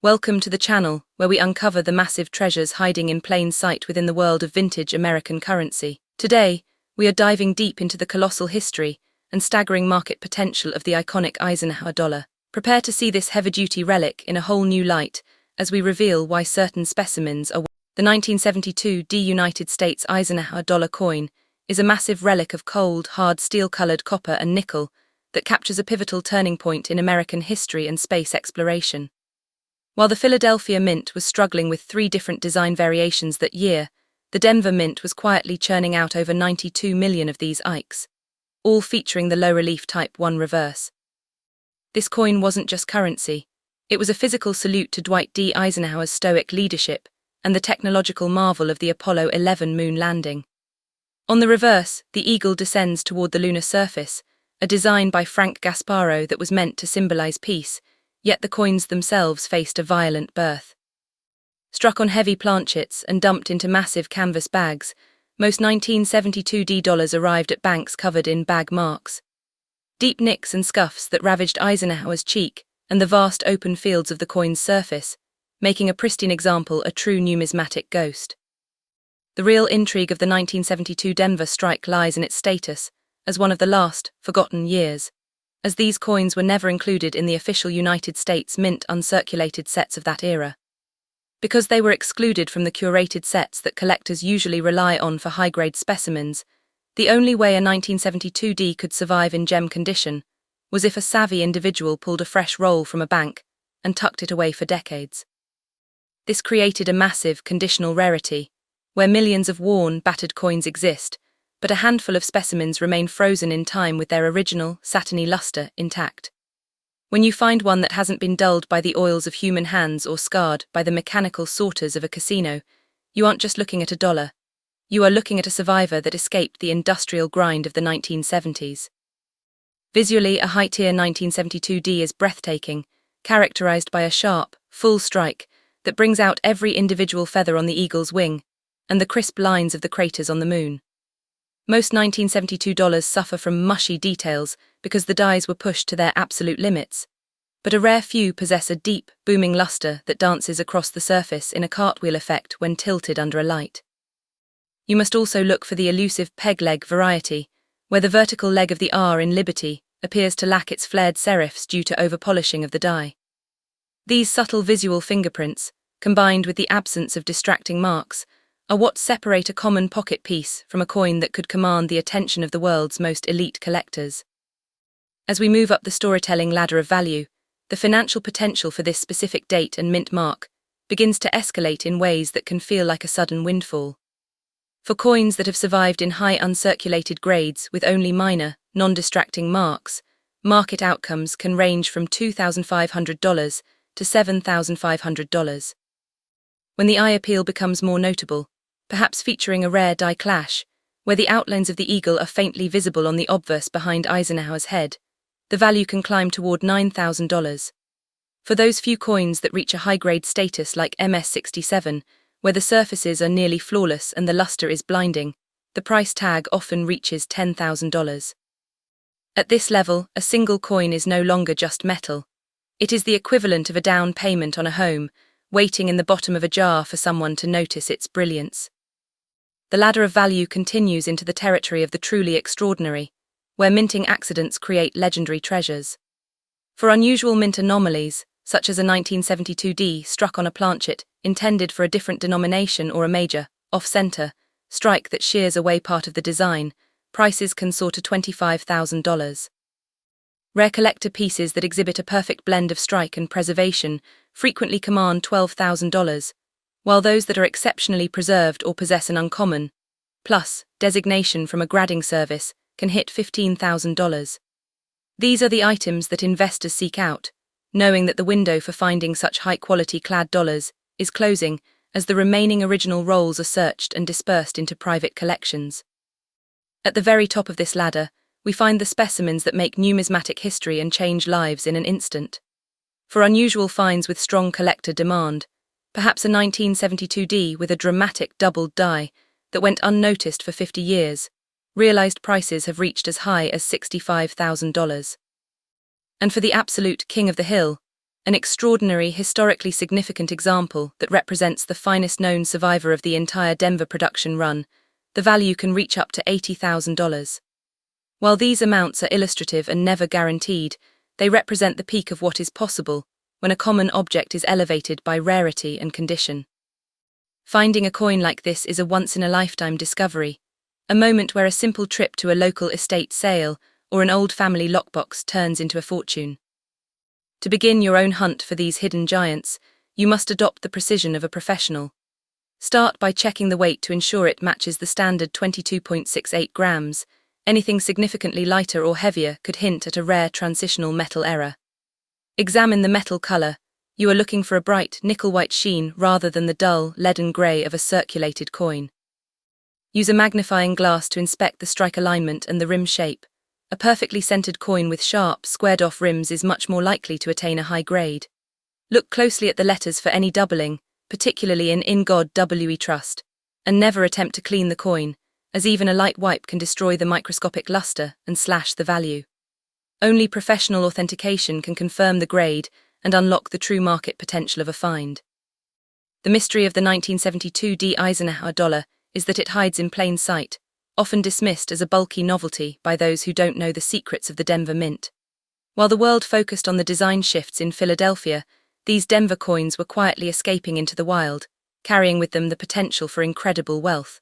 Welcome to the channel, where we uncover the massive treasures hiding in plain sight within the world of vintage American currency. Today, we are diving deep into the colossal history and staggering market potential of the iconic Eisenhower dollar. Prepare to see this heavy-duty relic in a whole new light as we reveal why certain specimens are. The 1972 D United States Eisenhower dollar coin is a massive relic of cold, hard steel-colored copper and nickel that captures a pivotal turning point in American history and space exploration. While the Philadelphia Mint was struggling with 3 different design variations that year, the Denver Mint was quietly churning out over 92 million of these Ikes, all featuring the low-relief Type 1 reverse. This coin wasn't just currency, it was a physical salute to Dwight D. Eisenhower's stoic leadership and the technological marvel of the Apollo 11 moon landing. On the reverse, the eagle descends toward the lunar surface, a design by Frank Gasparo that was meant to symbolize peace, yet the coins themselves faced a violent birth. Struck on heavy planchets and dumped into massive canvas bags, most 1972 D dollars arrived at banks covered in bag marks. Deep nicks and scuffs that ravaged Eisenhower's cheek and the vast open fields of the coin's surface, making a pristine example a true numismatic ghost. The real intrigue of the 1972 Denver strike lies in its status as one of the last, forgotten years, as these coins were never included in the official United States Mint uncirculated sets of that era. Because they were excluded from the curated sets that collectors usually rely on for high-grade specimens, the only way a 1972 D could survive in gem condition was if a savvy individual pulled a fresh roll from a bank and tucked it away for decades. This created a massive conditional rarity, where millions of worn, battered coins exist, but a handful of specimens remain frozen in time with their original, satiny luster intact. When you find one that hasn't been dulled by the oils of human hands or scarred by the mechanical sorters of a casino, you aren't just looking at a dollar. You are looking at a survivor that escaped the industrial grind of the 1970s. Visually, a high-tier 1972 D is breathtaking, characterized by a sharp, full strike that brings out every individual feather on the eagle's wing and the crisp lines of the craters on the moon. Most 1972 dollars suffer from mushy details because the dies were pushed to their absolute limits, but a rare few possess a deep, booming luster that dances across the surface in a cartwheel effect when tilted under a light. You must also look for the elusive peg leg variety, where the vertical leg of the R in Liberty appears to lack its flared serifs due to overpolishing of the die. These subtle visual fingerprints, combined with the absence of distracting marks, are what separate a common pocket piece from a coin that could command the attention of the world's most elite collectors. As we move up the storytelling ladder of value, the financial potential for this specific date and mint mark begins to escalate in ways that can feel like a sudden windfall. For coins that have survived in high uncirculated grades with only minor, non-distracting marks, market outcomes can range from $2,500 to $7,500. When the eye appeal becomes more notable, perhaps featuring a rare die clash, where the outlines of the eagle are faintly visible on the obverse behind Eisenhower's head, the value can climb toward $9,000. For those few coins that reach a high-grade status like MS-67, where the surfaces are nearly flawless and the luster is blinding, the price tag often reaches $10,000. At this level, a single coin is no longer just metal. It is the equivalent of a down payment on a home, waiting in the bottom of a jar for someone to notice its brilliance. The ladder of value continues into the territory of the truly extraordinary, where minting accidents create legendary treasures. For unusual mint anomalies, such as a 1972 D struck on a planchet intended for a different denomination or a major, off-center, strike that shears away part of the design, prices can soar to $25,000. Rare collector pieces that exhibit a perfect blend of strike and preservation frequently command $12,000, while those that are exceptionally preserved or possess an uncommon, plus designation from a grading service, can hit $15,000. These are the items that investors seek out, knowing that the window for finding such high-quality clad dollars is closing as the remaining original rolls are searched and dispersed into private collections. At the very top of this ladder, we find the specimens that make numismatic history and change lives in an instant. For unusual finds with strong collector demand, perhaps a 1972 D with a dramatic doubled die that went unnoticed for 50 years, realized prices have reached as high as $65,000. And for the absolute king of the hill, an extraordinary, historically significant example that represents the finest known survivor of the entire Denver production run. The value can reach up to $80,000. While these amounts are illustrative and never guaranteed, they represent the peak of what is possible when a common object is elevated by rarity and condition. Finding a coin like this is a once-in-a-lifetime discovery, a moment where a simple trip to a local estate sale or an old family lockbox turns into a fortune. To begin your own hunt for these hidden giants, you must adopt the precision of a professional. Start by checking the weight to ensure it matches the standard 22.68 grams. Anything significantly lighter or heavier could hint at a rare transitional metal error. Examine the metal color. You are looking for a bright, nickel-white sheen rather than the dull, leaden gray of a circulated coin. Use a magnifying glass to inspect the strike alignment and the rim shape. A perfectly centered coin with sharp, squared-off rims is much more likely to attain a high grade. Look closely at the letters for any doubling, particularly in God We Trust, and never attempt to clean the coin, as even a light wipe can destroy the microscopic luster and slash the value. Only professional authentication can confirm the grade and unlock the true market potential of a find. The mystery of the 1972 D Eisenhower dollar is that it hides in plain sight, often dismissed as a bulky novelty by those who don't know the secrets of the Denver Mint. While the world focused on the design shifts in Philadelphia, these Denver coins were quietly escaping into the wild, carrying with them the potential for incredible wealth.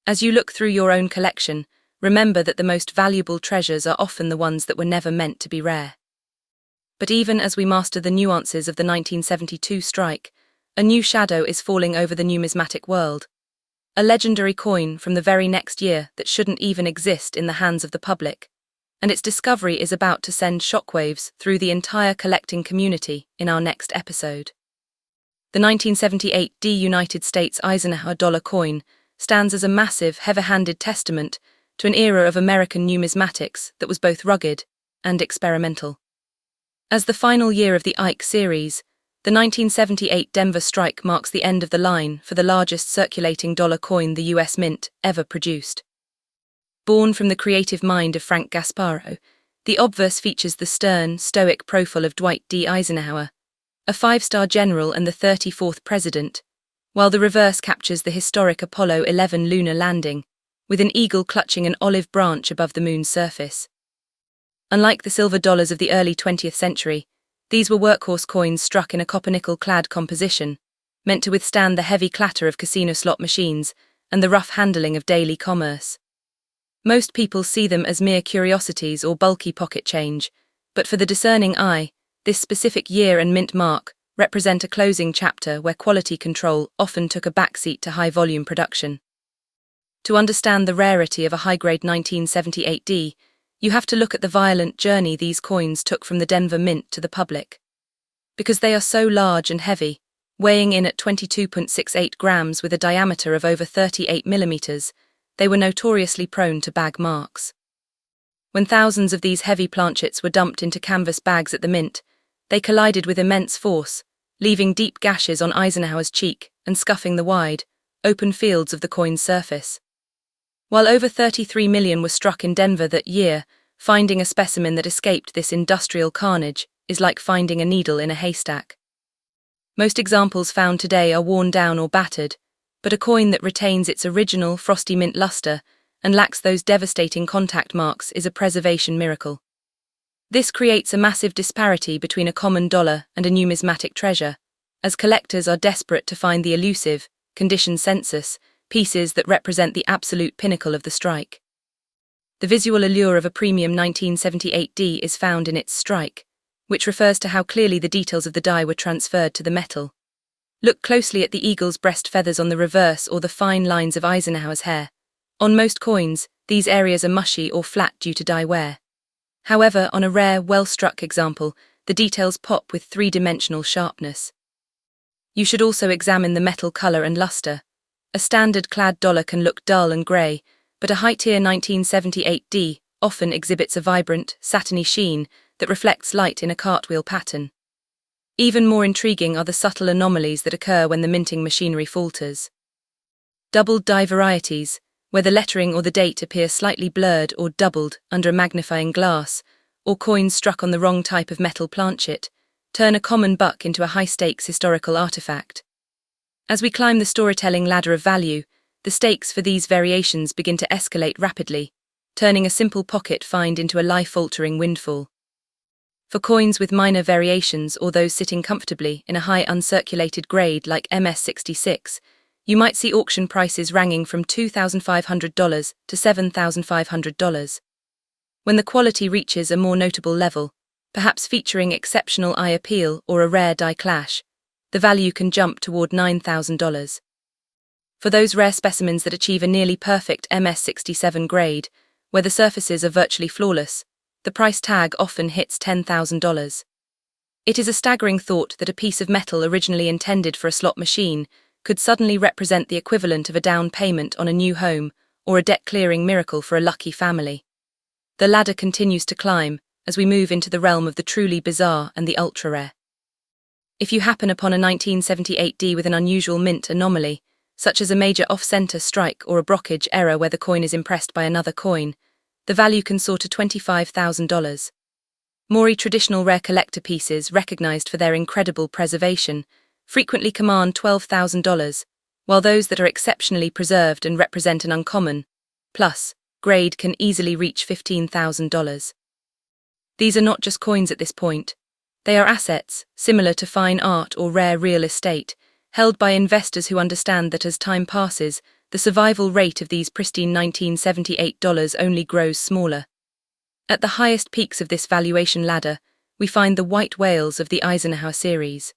As you look through your own collection, remember that the most valuable treasures are often the ones that were never meant to be rare. But even as we master the nuances of the 1972 strike, a new shadow is falling over the numismatic world. A legendary coin from the very next year that shouldn't even exist in the hands of the public, and its discovery is about to send shockwaves through the entire collecting community in our next episode. The 1978 D United States Eisenhower dollar coin stands as a massive, heavy-handed testament to an era of American numismatics that was both rugged and experimental. As the final year of the Ike series, the 1978 Denver strike marks the end of the line for the largest circulating dollar coin the U.S. Mint ever produced. Born from the creative mind of Frank Gasparro, the obverse features the stern, stoic profile of Dwight D. Eisenhower, a five-star general and the 34th president, while the reverse captures the historic Apollo 11 lunar landing, with an eagle clutching an olive branch above the moon's surface. Unlike the silver dollars of the early 20th century, these were workhorse coins struck in a copper-nickel-clad composition, meant to withstand the heavy clatter of casino slot machines and the rough handling of daily commerce. Most people see them as mere curiosities or bulky pocket change, but for the discerning eye, this specific year and mint mark represent a closing chapter where quality control often took a backseat to high-volume production. To understand the rarity of a high-grade 1978 D, you have to look at the violent journey these coins took from the Denver Mint to the public. Because they are so large and heavy, weighing in at 22.68 grams with a diameter of over 38 millimeters, they were notoriously prone to bag marks. When thousands of these heavy planchets were dumped into canvas bags at the Mint, they collided with immense force, leaving deep gashes on Eisenhower's cheek and scuffing the wide, open fields of the coin's surface. While over 33 million were struck in Denver that year, finding a specimen that escaped this industrial carnage is like finding a needle in a haystack. Most examples found today are worn down or battered, but a coin that retains its original frosty mint luster and lacks those devastating contact marks is a preservation miracle. This creates a massive disparity between a common dollar and a numismatic treasure, as collectors are desperate to find the elusive, condition census, pieces that represent the absolute pinnacle of the strike. The visual allure of a premium 1978 D is found in its strike, which refers to how clearly the details of the die were transferred to the metal. Look closely at the eagle's breast feathers on the reverse or the fine lines of Eisenhower's hair. On most coins, these areas are mushy or flat due to die wear. However, on a rare, well-struck example, the details pop with three-dimensional sharpness. You should also examine the metal color and luster. A standard clad dollar can look dull and grey, but a high-tier 1978 D often exhibits a vibrant, satiny sheen that reflects light in a cartwheel pattern. Even more intriguing are the subtle anomalies that occur when the minting machinery falters. Doubled die varieties, where the lettering or the date appear slightly blurred or doubled under a magnifying glass, or coins struck on the wrong type of metal planchet, turn a common buck into a high-stakes historical artifact. As we climb the storytelling ladder of value, the stakes for these variations begin to escalate rapidly, turning a simple pocket find into a life-altering windfall. For coins with minor variations or those sitting comfortably in a high uncirculated grade like MS-66, you might see auction prices ranging from $2,500 to $7,500. When the quality reaches a more notable level, perhaps featuring exceptional eye appeal or a rare die clash, the value can jump toward $9,000. For those rare specimens that achieve a nearly perfect MS-67 grade, where the surfaces are virtually flawless, the price tag often hits $10,000. It is a staggering thought that a piece of metal originally intended for a slot machine could suddenly represent the equivalent of a down payment on a new home or a debt-clearing miracle for a lucky family. The ladder continues to climb as we move into the realm of the truly bizarre and the ultra-rare. If you happen upon a 1978 D with an unusual mint anomaly, such as a major off-center strike or a brokerage error where the coin is impressed by another coin, the value can soar to $25,000. More traditional rare collector pieces, recognized for their incredible preservation, frequently command $12,000, while those that are exceptionally preserved and represent an uncommon plus grade can easily reach $15,000. These are not just coins at this point. They are assets, similar to fine art or rare real estate, held by investors who understand that as time passes, the survival rate of these pristine 1978 dollars only grows smaller. At the highest peaks of this valuation ladder, we find the white whales of the Eisenhower series.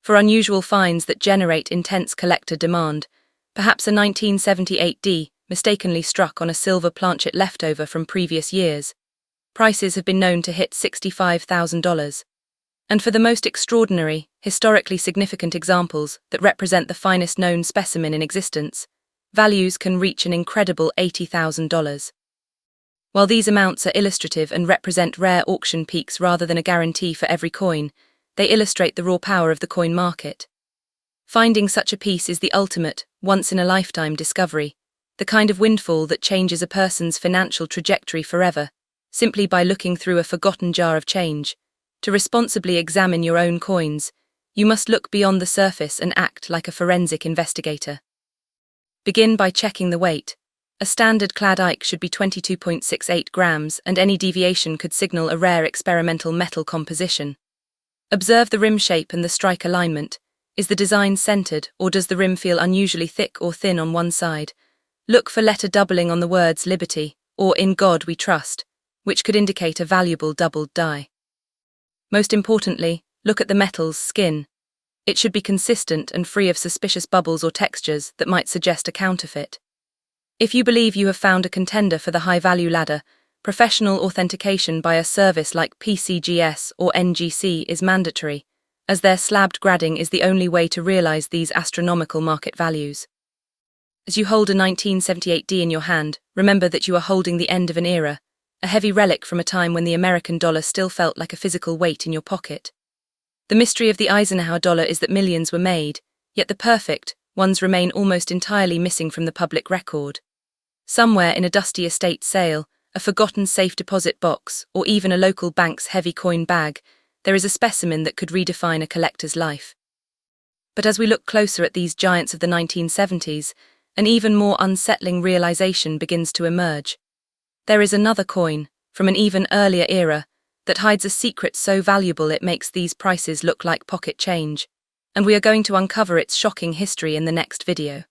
For unusual finds that generate intense collector demand, perhaps a 1978 D mistakenly struck on a silver planchet leftover from previous years, prices have been known to hit $65,000. And for the most extraordinary, historically significant examples that represent the finest known specimen in existence, values can reach an incredible $80,000. While these amounts are illustrative and represent rare auction peaks rather than a guarantee for every coin, they illustrate the raw power of the coin market. Finding such a piece is the ultimate, once-in-a-lifetime discovery, the kind of windfall that changes a person's financial trajectory forever, simply by looking through a forgotten jar of change. To responsibly examine your own coins, you must look beyond the surface and act like a forensic investigator. Begin by checking the weight. A standard clad Ike should be 22.68 grams, and any deviation could signal a rare experimental metal composition. Observe the rim shape and the strike alignment. Is the design centered, or does the rim feel unusually thick or thin on one side? Look for letter doubling on the words Liberty, or In God We Trust, which could indicate a valuable doubled die. Most importantly, look at the metal's skin. It should be consistent and free of suspicious bubbles or textures that might suggest a counterfeit. If you believe you have found a contender for the high-value ladder, professional authentication by a service like PCGS or NGC is mandatory, as their slabbed grading is the only way to realize these astronomical market values. As you hold a 1978 D in your hand, remember that you are holding the end of an era, a heavy relic from a time when the American dollar still felt like a physical weight in your pocket. The mystery of the Eisenhower dollar is that millions were made, yet the perfect ones remain almost entirely missing from the public record. Somewhere in a dusty estate sale, a forgotten safe deposit box, or even a local bank's heavy coin bag, there is a specimen that could redefine a collector's life. But as we look closer at these giants of the 1970s, an even more unsettling realization begins to emerge. There is another coin, from an even earlier era, that hides a secret so valuable it makes these prices look like pocket change, and we are going to uncover its shocking history in the next video.